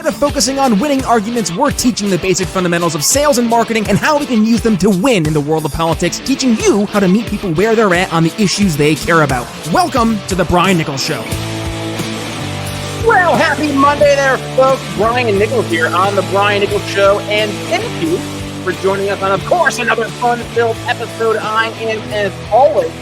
to focusing on winning arguments, we're teaching the basic fundamentals of sales and marketing and how we can use them to win in the world of politics, teaching you how to meet people where they're at on the issues they care about. Welcome to The Brian Nichols Show. Well, happy Monday there, folks. Brian Nichols here on The Brian Nichols Show, and thank you for joining us on, of course, another fun-filled episode. I am, as always,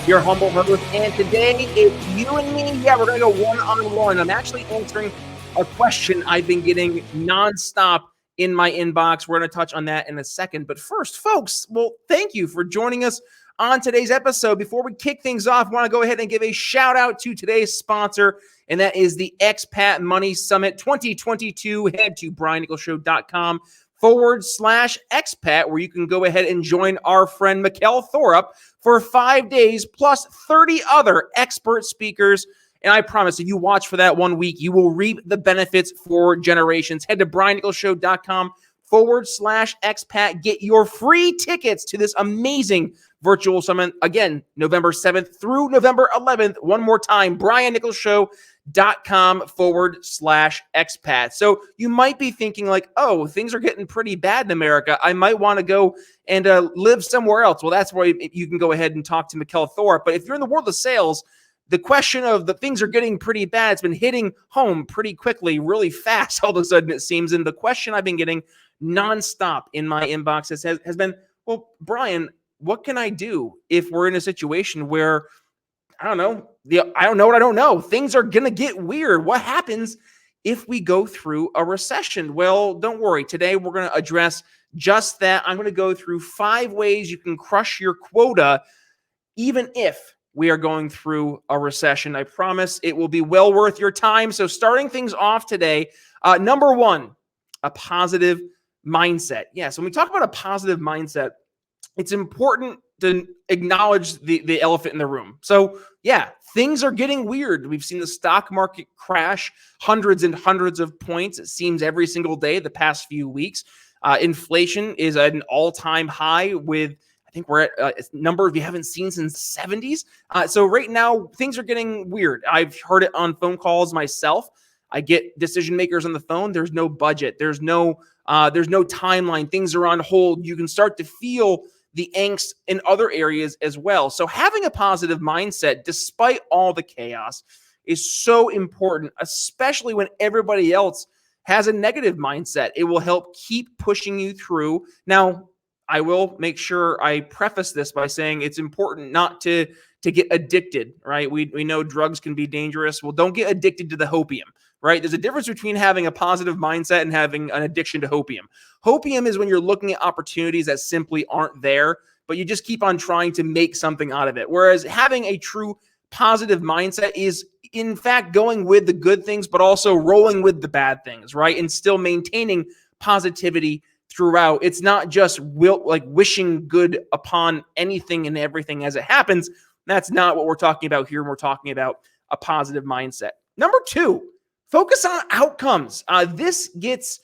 your humble host, and today it's you and me. Yeah, we're going to go one-on-one. I'm actually answering a question I've been getting nonstop in my inbox. We're going to touch on that in a second. But first, folks, well, thank you for joining us on today's episode. Before we kick things off, I want to go ahead and give a shout out to today's sponsor, and that is the Expat Money Summit 2022. Head to briannicholsshow.com/expat, where you can go ahead and join our friend Mikkel Thorup for 5 days plus 30 other expert speakers. And I promise, if you watch for that 1 week, you will reap the benefits for generations. Head to briannicholsshow.com/expat. Get your free tickets to this amazing virtual summit. Again, November 7th through November 11th. One more time, briannicholsshow.com/expat. So you might be thinking like, oh, things are getting pretty bad in America. I might want to go and live somewhere else. Well, that's where you can go ahead and talk to Mikkel Thorup. But if you're in the world of sales, the question of the things are getting pretty bad, it's been hitting home pretty quickly, really fast all of a sudden, it seems. And the question I've been getting nonstop in my inbox has been, well, Brian, what can I do if we're in a situation where, I don't know what I don't know. Things are going to get weird. What happens if we go through a recession? Well, don't worry. Today, we're going to address just that. I'm going to go through 5 ways you can crush your quota, even if we are going through a recession. I promise it will be well worth your time. So starting things off today, number 1, a positive mindset. Yeah, so when we talk about a positive mindset, it's important to acknowledge the elephant in the room. So yeah, things are getting weird. We've seen the stock market crash hundreds and hundreds of points, it seems, every single day the past few weeks. Inflation is at an all-time high with, I think we're at a number we haven't seen since the 70s. So right now, things are getting weird. I've heard it on phone calls myself. I get decision makers on the phone. There's no budget. There's no timeline. Things are on hold. You can start to feel the angst in other areas as well. So having a positive mindset, despite all the chaos, is so important, especially when everybody else has a negative mindset. It will help keep pushing you through. Now, I will make sure I preface this by saying it's important not to get addicted, right? We know drugs can be dangerous. Well, don't get addicted to the hopium, right? There's a difference between having a positive mindset and having an addiction to hopium. Hopium is when you're looking at opportunities that simply aren't there, but you just keep on trying to make something out of it. Whereas having a true positive mindset is, in fact, going with the good things, but also rolling with the bad things, right? And still maintaining positivity throughout. It's not just wishing good upon anything and everything as it happens. That's not what we're talking about here. We're talking about a positive mindset. Number 2, focus on outcomes. This gets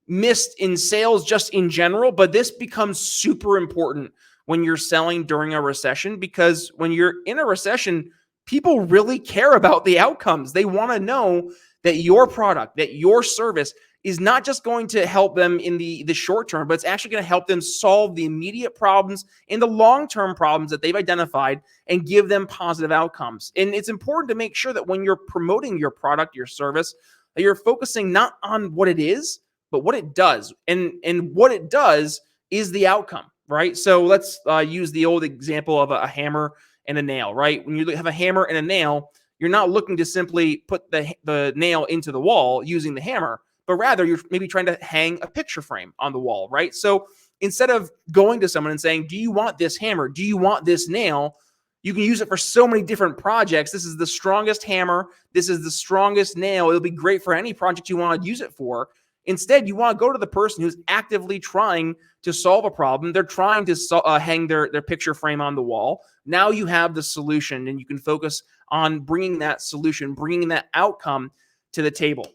missed in sales just in general, but this becomes super important when you're selling during a recession, because when you're in a recession, people really care about the outcomes. They want to know that your product, that your service is not just going to help them in the short term, but it's actually going to help them solve the immediate problems and the long-term problems that they've identified and give them positive outcomes. And it's important to make sure that when you're promoting your product, your service, that you're focusing not on what it is, but what it does. And what it does is the outcome, right? So let's use the old example of a hammer and a nail, right? When you have a hammer and a nail, you're not looking to simply put the nail into the wall using the hammer, but rather you're maybe trying to hang a picture frame on the wall, right? So instead of going to someone and saying, do you want this hammer? Do you want this nail? You can use it for so many different projects. This is the strongest hammer. This is the strongest nail. It'll be great for any project you want to use it for. Instead, you want to go to the person who's actively trying to solve a problem. They're trying to hang their picture frame on the wall. Now you have the solution, and you can focus on bringing that solution, bringing that outcome to the table.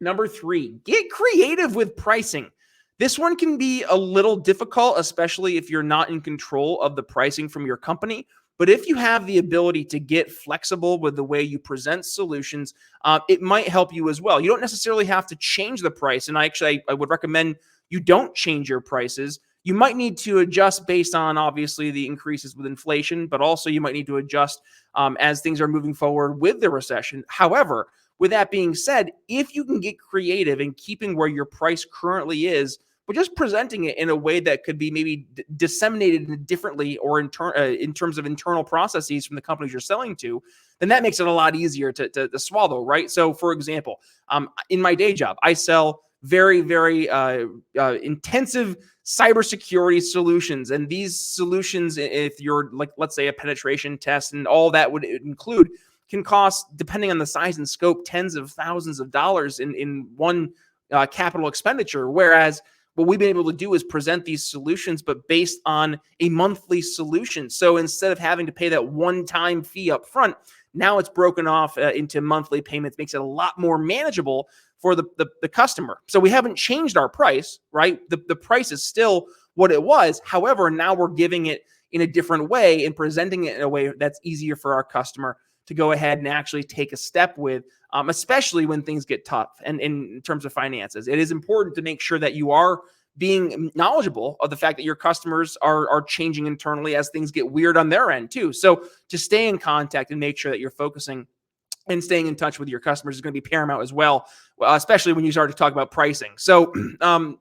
Number 3, get creative with pricing. This one can be a little difficult, especially if you're not in control of the pricing from your company. But if you have the ability to get flexible with the way you present solutions, it might help you as well. You don't necessarily have to change the price. And I would recommend you don't change your prices. You might need to adjust based on obviously the increases with inflation, but also you might need to adjust as things are moving forward with the recession. However, with that being said, if you can get creative in keeping where your price currently is, but just presenting it in a way that could be maybe disseminated differently or in terms of internal processes from the companies you're selling to, then that makes it a lot easier to swallow, right? So, for example, in my day job, I sell very, very intensive cybersecurity solutions. And these solutions, if you're like, let's say a penetration test and all that would include, can cost, depending on the size and scope, tens of thousands of dollars in one capital expenditure. Whereas what we've been able to do is present these solutions, but based on a monthly solution. So instead of having to pay that one-time fee up front, now it's broken off into monthly payments, makes it a lot more manageable for the customer. So we haven't changed our price, right? The price is still what it was. However, now we're giving it in a different way and presenting it in a way that's easier for our customer to go ahead and actually take a step with, especially when things get tough. And in terms of finances, it is important to make sure that you are being knowledgeable of the fact that your customers are changing internally as things get weird on their end too. So to stay in contact and make sure that you're focusing and staying in touch with your customers is going to be paramount as well, especially when you start to talk about pricing. So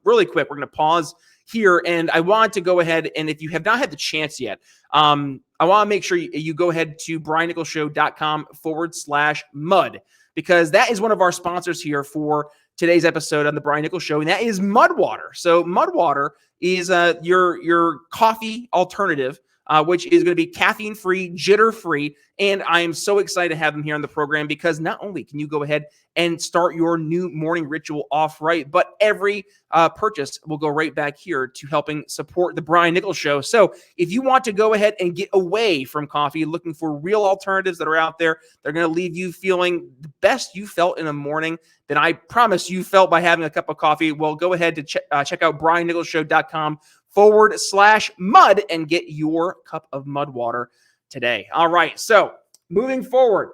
really quick, we're going to pause here, and I want to go ahead, and if you have not had the chance yet, I want to make sure you go ahead to briannicholsshow.com/mud, because that is one of our sponsors here for today's episode on the Brian Nichols Show, and that is Mud Water. So Mud Water is your coffee alternative, which is going to be caffeine-free, jitter-free, and I am so excited to have them here on the program because not only can you go ahead and start your new morning ritual off right, but every purchase will go right back here to helping support the Brian Nichols Show. So if you want to go ahead and get away from coffee, looking for real alternatives that are out there, they're going to leave you feeling the best you felt in a morning that I promise you felt by having a cup of coffee, well, go ahead to check out briannicholsshow.com/mud and get your cup of mud water today. All right. So moving forward,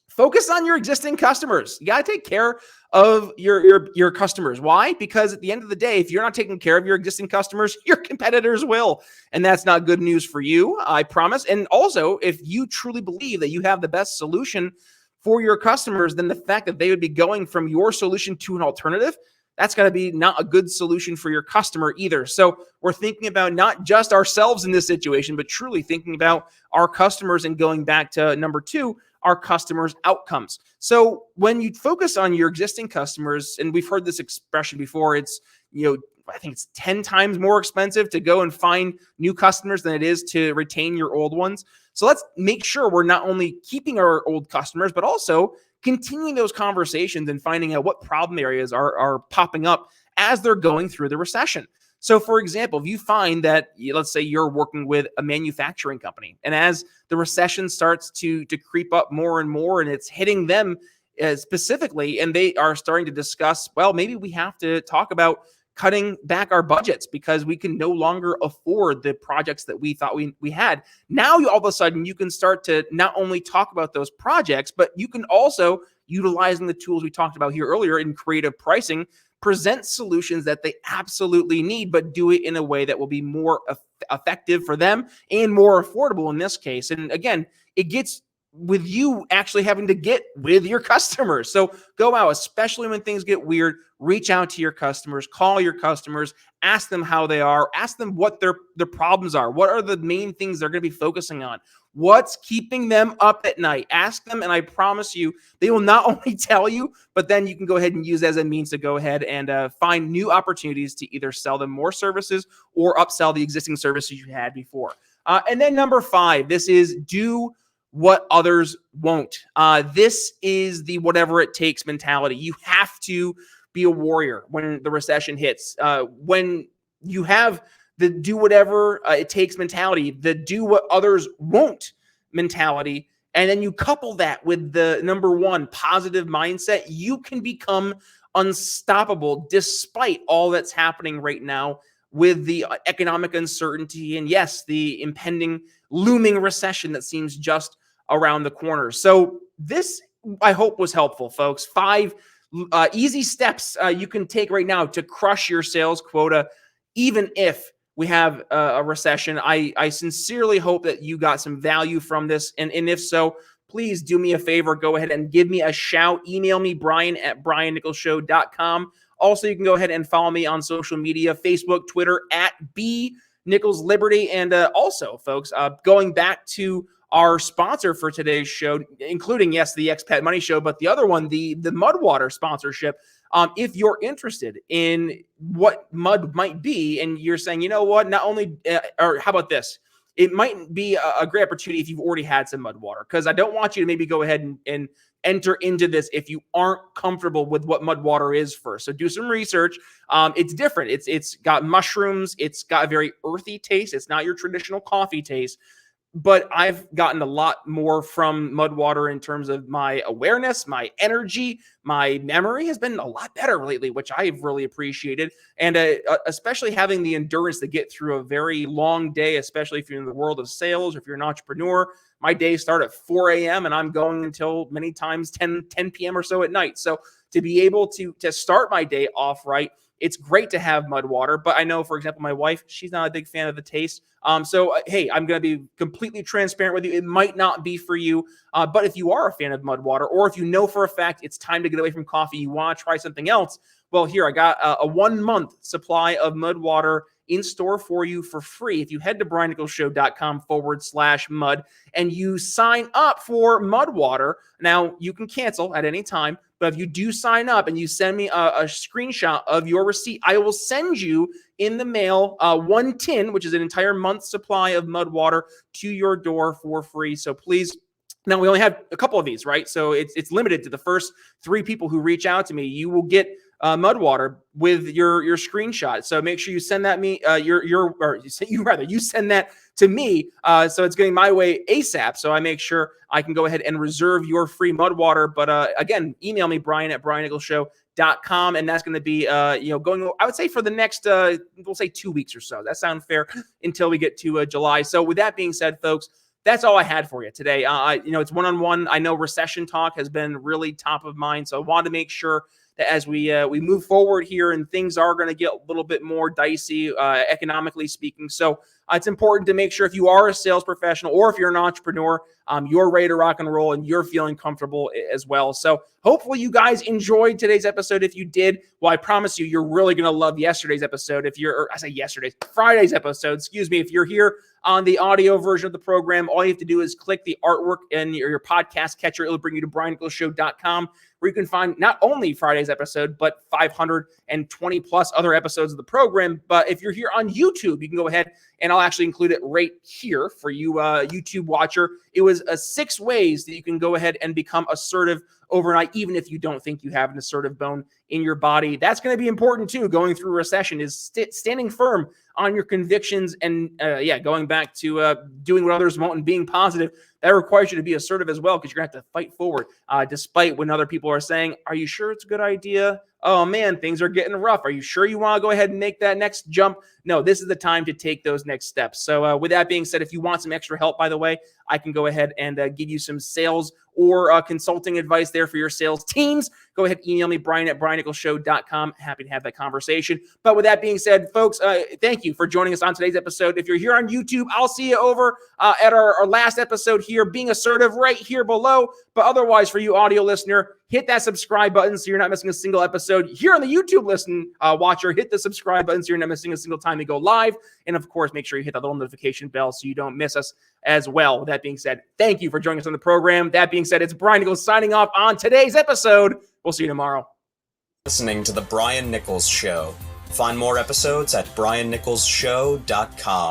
focus on your existing customers. You got to take care of your customers. Why? Because at the end of the day, if you're not taking care of your existing customers, your competitors will. And that's not good news for you, I promise. And also, if you truly believe that you have the best solution for your customers, then the fact that they would be going from your solution to an alternative, that's going to be not a good solution for your customer either. So we're thinking about not just ourselves in this situation, but truly thinking about our customers and going back to number two, our customers' outcomes. So when you focus on your existing customers, and we've heard this expression before, it's, I think it's 10 times more expensive to go and find new customers than it is to retain your old ones. So let's make sure we're not only keeping our old customers, but also continuing those conversations and finding out what problem areas are popping up as they're going through the recession. So for example, if you find that, let's say you're working with a manufacturing company, and as the recession starts to creep up more and more, and it's hitting them specifically, and they are starting to discuss, well, maybe we have to talk about cutting back our budgets because we can no longer afford the projects that we thought we had. Now, all of a sudden, you can start to not only talk about those projects, but you can also, utilizing the tools we talked about here earlier in creative pricing, present solutions that they absolutely need, but do it in a way that will be more effective for them and more affordable in this case. And again, it gets with you actually having to get with your customers. So go out, especially when things get weird, reach out to your customers, call your customers, ask them how they are, ask them what their problems are. What are the main things they're going to be focusing on? What's keeping them up at night? Ask them, and I promise you, they will not only tell you, but then you can go ahead and use as a means to go ahead and find new opportunities to either sell them more services or upsell the existing services you had before. And then number 5, this is do what others won't. This is the whatever it takes mentality. You have to be a warrior when the recession hits. When you have the do whatever it takes mentality, the do what others won't mentality, and then you couple that with the number 1 positive mindset, you can become unstoppable despite all that's happening right now with the economic uncertainty and, yes, the impending looming recession that seems just around the corner. So this, I hope, was helpful, folks. 5 easy steps you can take right now to crush your sales quota, even if we have a recession. I sincerely hope that you got some value from this. And if so, please do me a favor. Go ahead and give me a shout. Email me, brian@briannicholsshow.com. Also, you can go ahead and follow me on social media, Facebook, Twitter, @BNicholsLiberty. And also, folks, going back to our sponsor for today's show, including, yes, the Expat Money Show, but the other one, the Mudwater sponsorship. If you're interested in what mud might be, and you're saying, you know what, not only, or how about this? It might be a great opportunity if you've already had some mud water, because I don't want you to maybe go ahead and enter into this if you aren't comfortable with what mud water is first. So do some research. It's different. It's got mushrooms. It's got a very earthy taste. It's not your traditional coffee taste. But I've gotten a lot more from Mudwater in terms of my awareness, my energy, my memory has been a lot better lately, which I've really appreciated. And especially having the endurance to get through a very long day, especially if you're in the world of sales or if you're an entrepreneur. My days start at 4 a.m. and I'm going until many times 10 p.m. or so at night. So to be able to start my day off right, it's great to have Mudwater. But I know, for example, my wife, she's not a big fan of the taste. Hey, I'm going to be completely transparent with you. It might not be for you. But if you are a fan of Mudwater, or if you know for a fact it's time to get away from coffee, you want to try something else, well, here, I got a 1-month supply of Mudwater in store for you for free. If you head to briannicholsshow.com/mud and you sign up for Mudwater, now you can cancel at any time, but if you do sign up and you send me a screenshot of your receipt, I will send you in the mail 1 tin, which is an entire month's supply of Mudwater, to your door for free. So please. Now, we only have a couple of these, right? So it's limited to the first 3 people who reach out to me. You will get Mudwater with your screenshot. So make sure you send that you send that to me. So it's getting my way ASAP. So I make sure I can go ahead and reserve your free Mudwater. But again, email me, brian@briannicholsshow.com. And that's going to be, going, I would say, for the next, we'll say 2 weeks or so. That sounds fair until we get to July. So with that being said, folks, that's all I had for you today. It's one-on-one. I know recession talk has been really top of mind. So I wanted to make sure that as we move forward here and things are going to get a little bit more dicey, economically speaking. So it's important to make sure if you are a sales professional or if you're an entrepreneur, you're ready to rock and roll and you're feeling comfortable as well. So hopefully you guys enjoyed today's episode. If you did, well, I promise you, you're really going to love yesterday's episode. Friday's episode, excuse me. If you're here on the audio version of the program, all you have to do is click the artwork in your podcast catcher. It'll bring you to briannicholsshow.com, where you can find not only Friday's episode, but 520 plus other episodes of the program. But if you're here on YouTube, you can go ahead and I'll actually include it right here for you, YouTube watcher. It was 6 ways that you can go ahead and become assertive overnight, even if you don't think you have an assertive bone in your body. That's going to be important too. Going through recession is standing firm on your convictions and going back to doing what others won't and being positive. That requires you to be assertive as well, because you're going to have to fight forward despite when other people are saying, are you sure it's a good idea? Oh man, things are getting rough. Are you sure you want to go ahead and make that next jump? No, this is the time to take those next steps. So with that being said, if you want some extra help, by the way, I can go ahead and give you some sales or consulting advice there for your sales teams. Go ahead, email me, brian@briannicholsshow.com. Happy to have that conversation. But with that being said, folks, thank you for joining us on today's episode. If you're here on YouTube, I'll see you over at our last episode here, Being Assertive, right here below. But otherwise, for you audio listener, hit that subscribe button so you're not missing a single episode. Here on the YouTube watcher, hit the subscribe button so you're not missing a single time we go live. And of course, make sure you hit that little notification bell so you don't miss us as well. With that being said, thank you for joining us on the program. That being said, it's Brian Nichols signing off on today's episode. We'll see you tomorrow. Listening to The Brian Nichols Show. Find more episodes at briannicholsshow.com.